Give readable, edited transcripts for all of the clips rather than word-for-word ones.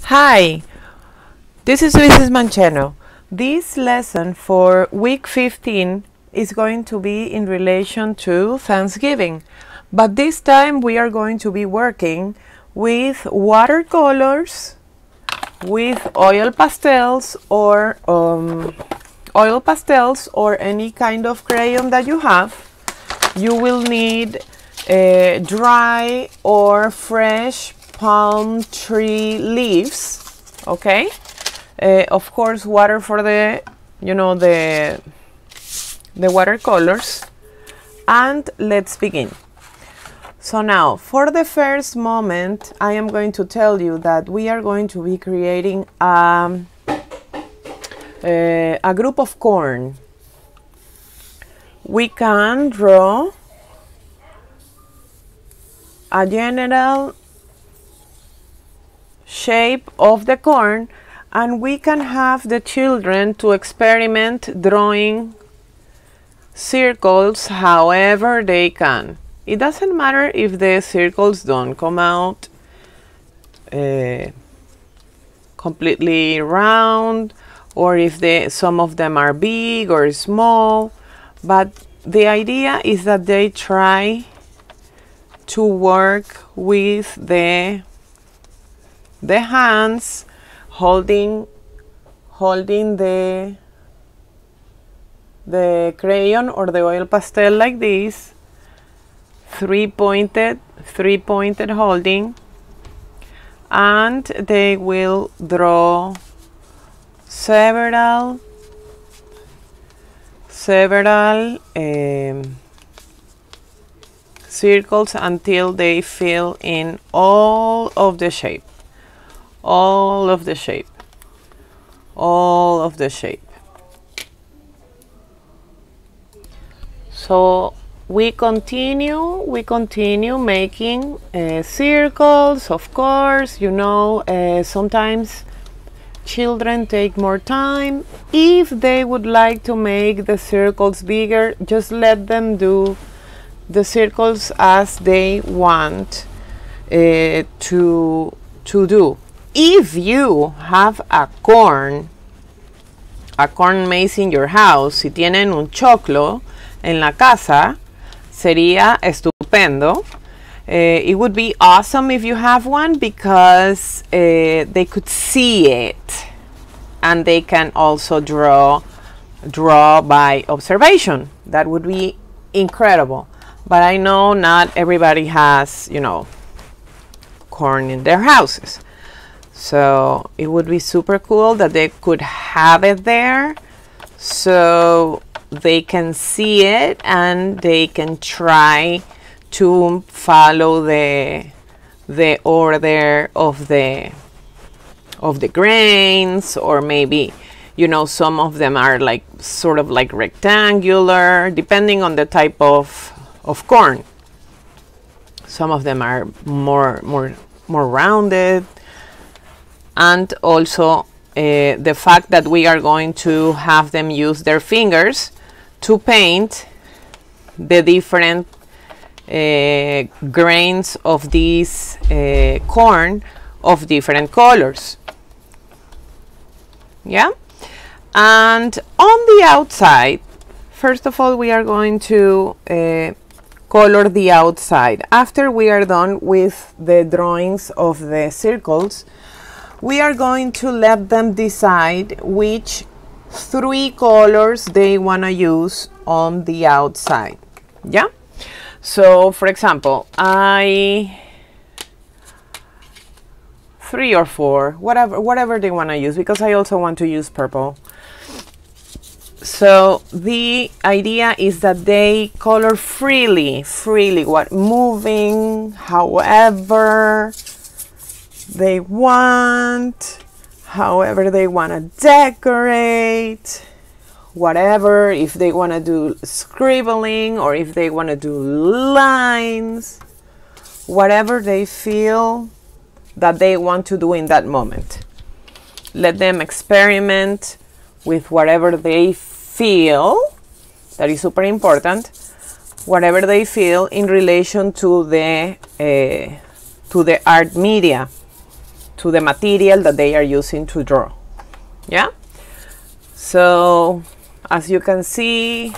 Hi, this is Mrs. Mancheno. This lesson for week 15 is going to be in relation to Thanksgiving, but this time we are going to be working with watercolors, with oil pastels or any kind of crayon that you have. You will need dry or fresh palm tree leaves, okay? Of course, water for the watercolors. And let's begin. So now, for the first moment, I am going to tell you that we are going to be creating a group of corn. We can draw a general shape of the corn, and we can have the children to experiment drawing circles however they can. It doesn't matter if the circles don't come out completely round, or if some of them are big or small, but the idea is that they try to work with the hands holding the crayon or the oil pastel like this, three-pointed holding, and they will draw several circles until they fill in all of the shape. So we continue making circles. Of course, sometimes children take more time. If they would like to make the circles bigger, just let them do the circles as they want to do. If you have a corn maze in your house, si tienen un choclo en la casa, sería estupendo. It would be awesome if you have one, because they could see it, and they can also draw by observation. That would be incredible. But I know not everybody has, corn in their houses. So it would be super cool that they could have it there, so they can see it and they can try to follow the order of the grains, or maybe some of them are like sort of like rectangular, depending on the type of corn. Some of them are more rounded. And also the fact that we are going to have them use their fingers to paint the different grains of these corn of different colors. Yeah? And on the outside, first of all, we are going to color the outside. After we are done with the drawings of the circles, we are going to let them decide which 3 colors they want to use on the outside. Yeah? So, for example, 3 or 4, whatever they want to use, because I also want to use purple. So the idea is that they color freely, moving however they want, however they want to decorate, whatever, if they want to do scribbling or if they want to do lines, whatever they feel that they want to do in that moment. Let them experiment with whatever they feel. That is super important. Whatever they feel in relation to the art media. to the material that they are using to draw. Yeah, so as you can see,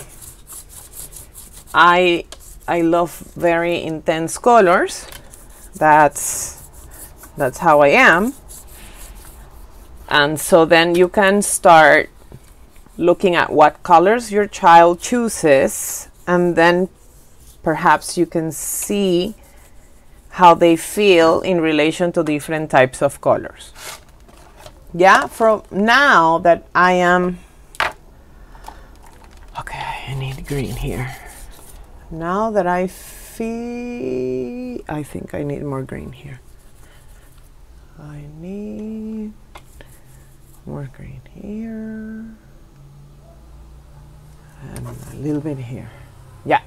I love very intense colors. That's how I am. And so then you can start looking at what colors your child chooses, and then perhaps you can see how they feel in relation to different types of colors. Yeah, from now that I am, okay, I need green here. Now that I think I need more green here. I need more green here. And a little bit here. Yeah.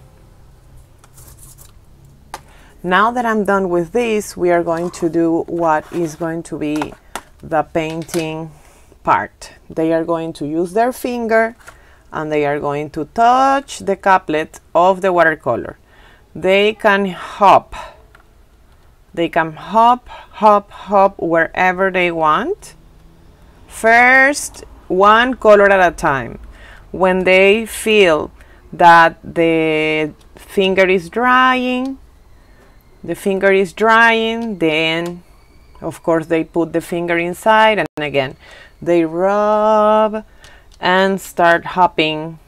Now that I'm done with this, we are going to do what is going to be the painting part. They are going to use their finger and they are going to touch the caplet of the watercolor. They can hop. They can hop, hop, hop wherever they want. First, one color at a time. When they feel that the finger is drying, then of course they put the finger inside, and again they rub and start hopping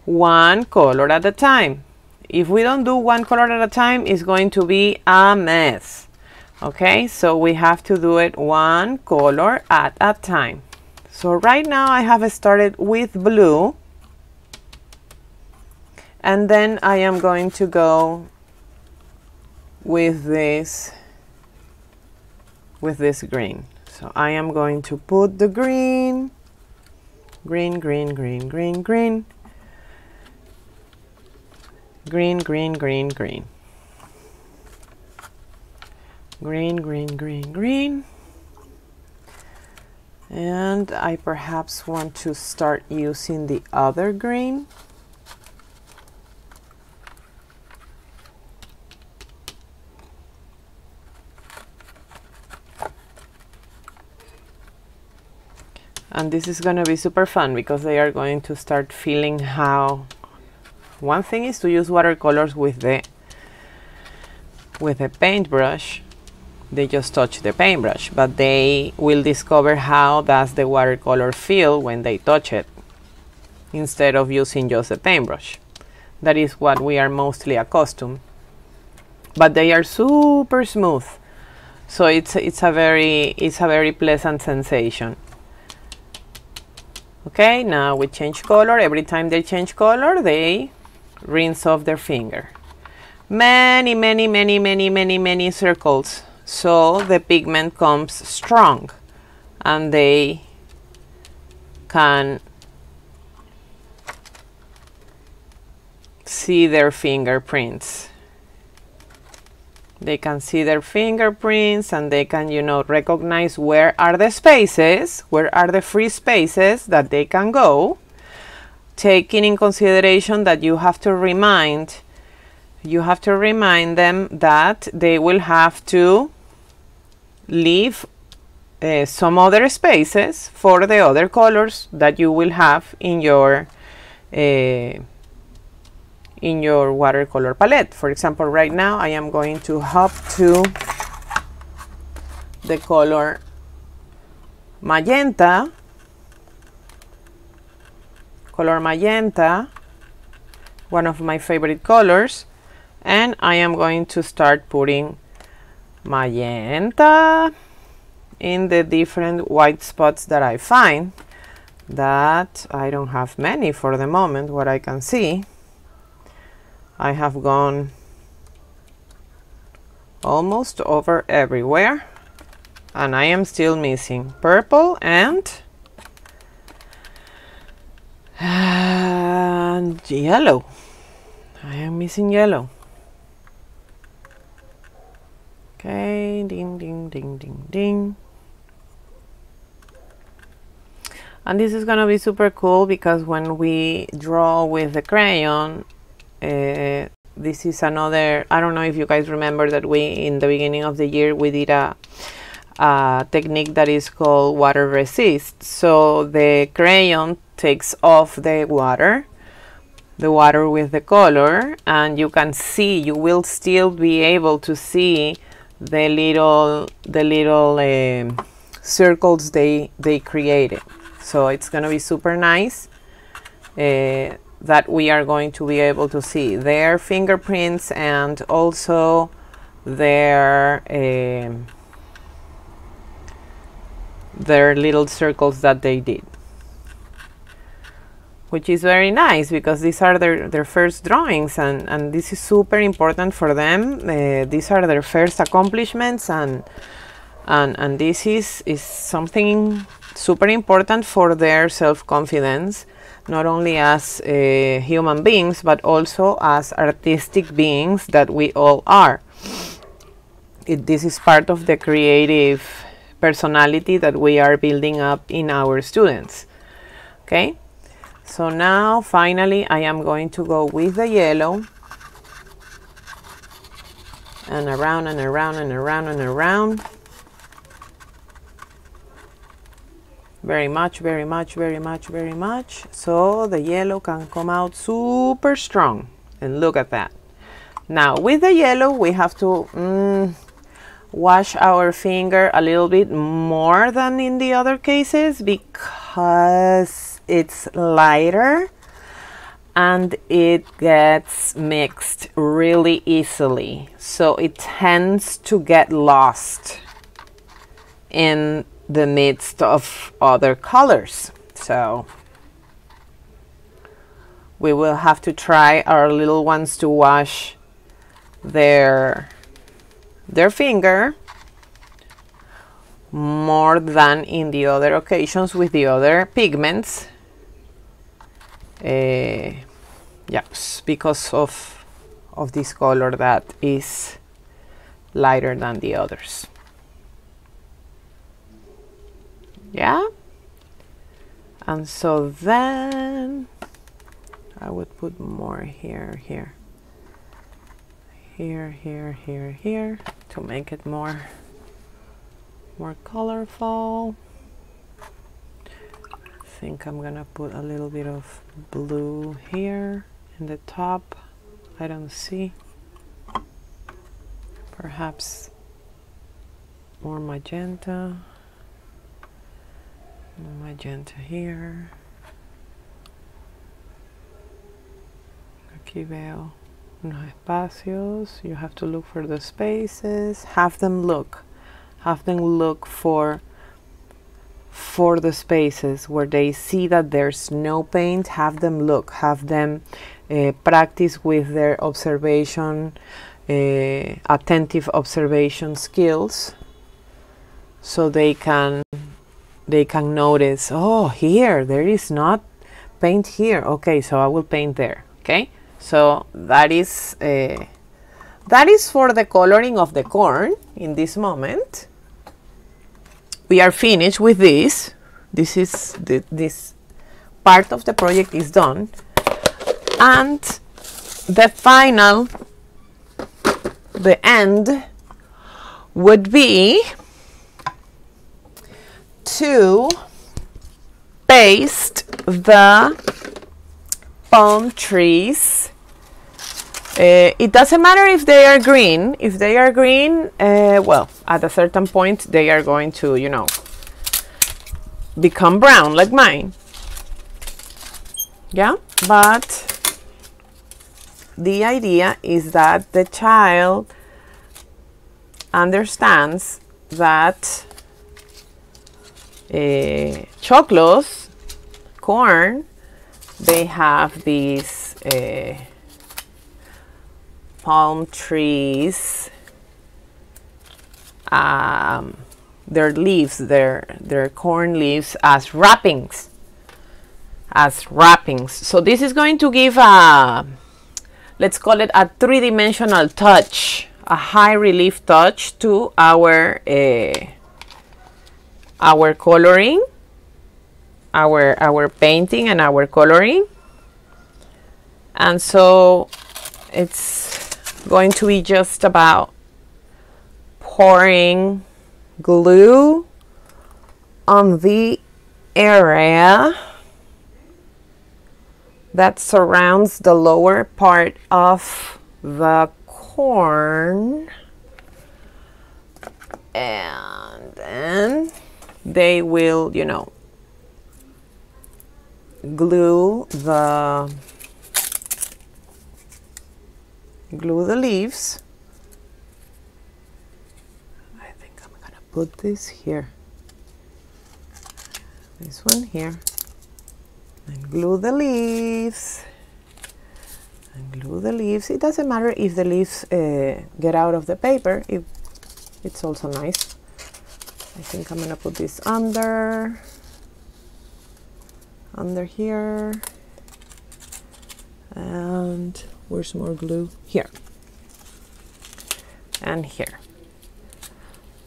one color at a time. If we don't do one color at a time, it's going to be a mess. Okay, so we have to do it one color at a time. So right now I have started with blue, and then I am going to go with this green. So I am going to put the green, green, green, green, green, green, green, green, green, green, green, green, green, green. And I perhaps want to start using the other green. And this is going to be super fun because they are going to start feeling how, one thing is to use watercolors with the paintbrush. They just touch the paintbrush, but they will discover how does the watercolor feel when they touch it, instead of using just the paintbrush. That is what we are mostly accustomed. But they are super smooth, so it's a very pleasant sensation. Okay, now we change color. Every time they change color, they rinse off their finger. Many, many, many, many, many, many circles. So the pigment comes strong and they can see their fingerprints. They can see their fingerprints and they can, you know, recognize where are the spaces, where are the free spaces that they can go, taking in consideration that you have to remind them that they will have to leave some other spaces for the other colors that you will have in your watercolor palette. For example, right now I am going to hop to the color magenta. Color magenta, one of my favorite colors, and I am going to start putting magenta in the different white spots that I find. That I don't have many for the moment, what I can see. I have gone almost over everywhere, and I am still missing purple and yellow. I am missing yellow. Okay, ding, ding, ding, ding, ding. And this is gonna be super cool because when we draw with the crayon, this is another, I don't know if you guys remember that we, in the beginning of the year, we did a a technique that is called water resist. So the crayon takes off the water with the color, and you can see, you will still be able to see the little circles they created. So it's going to be super nice that we are going to be able to see their fingerprints and also their little circles that they did, which is very nice because these are their first drawings, and this is super important for them. These are their first accomplishments, and this is something super important for their self-confidence, not only as human beings, but also as artistic beings that we all are. This is part of the creative personality that we are building up in our students. Okay, so now finally I am going to go with the yellow and around and around and around and around. Very much, very much, very much, very much. So the yellow can come out super strong. And look at that. Now with the yellow we have to wash our finger a little bit more than in the other cases because it's lighter and it gets mixed really easily. So it tends to get lost in the midst of other colors. So we will have to try our little ones to wash their finger more than in the other occasions with the other pigments. Yes, because of this color that is lighter than the others. Yeah, and so then I would put more here to make it more colorful. I think I'm gonna put a little bit of blue here in the top. I don't see. Perhaps more magenta. Magenta here. Aquí veo unos espacios. You have to look for the spaces. Have them look for the spaces where they see that there's no paint. Have them look. Have them practice with their observation, attentive observation skills, so they can notice, oh, here there is not paint here. Okay, so I will paint there. Okay, so that is for the coloring of the corn. In this moment we are finished with this. This is this part of the project is done, and the end would be to paste the palm trees. It doesn't matter if they are green. If they are green, well, at a certain point they are going to, you know, become brown like mine. Yeah, but the idea is that the child understands that choclos, corn, they have these palm trees, their leaves, their corn leaves as wrappings. So this is going to give a, let's call it a three-dimensional touch, a high relief touch to our coloring, our painting and our coloring. And so it's going to be just about pouring glue on the area that surrounds the lower part of the corn, and then they will, you know, glue the leaves. I think I'm gonna put this here, this one here, and glue the leaves, and glue the leaves. It doesn't matter if the leaves get out of the paper, it's also nice. I think I'm gonna put this under here, and where's more glue? Here and here.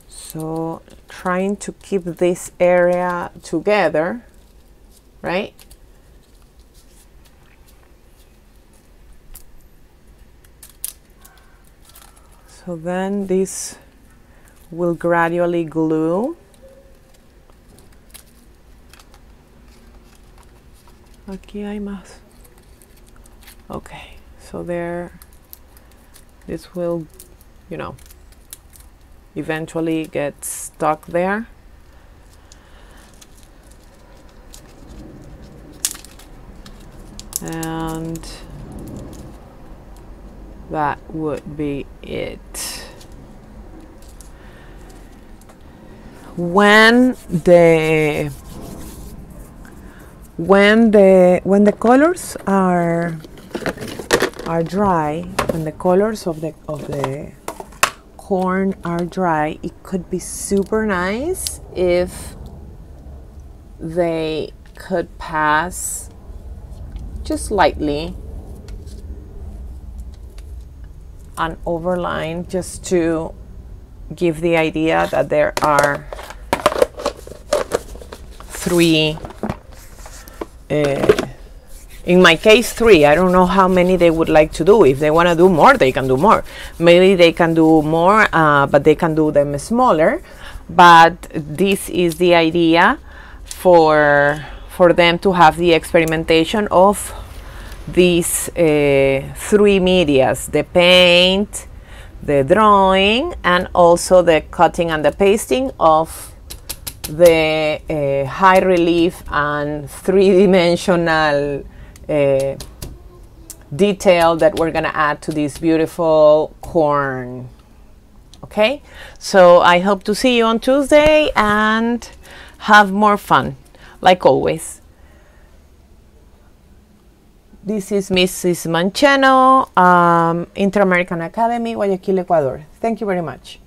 So trying to keep this area together, right? So then this will gradually glue. Aquí hay más. Okay, so there, this will, you know, eventually get stuck there. And that would be it. When the colors are dry, when the colors of the corn are dry, it could be super nice if they could pass just lightly an overline, just to give the idea that there are three, in my case 3. I don't know how many they would like to do. If they want to do more, they can do more. Maybe they can do more, but they can do them smaller. But this is the idea for them to have the experimentation of these 3 medias: the paint, the drawing, and also the cutting and the pasting of the high relief and 3-dimensional detail that we're gonna add to this beautiful corn. Okay, so I hope to see you on Tuesday and have more fun, like always. This is Mrs. Mancheno, Inter-American Academy, Guayaquil, Ecuador. Thank you very much.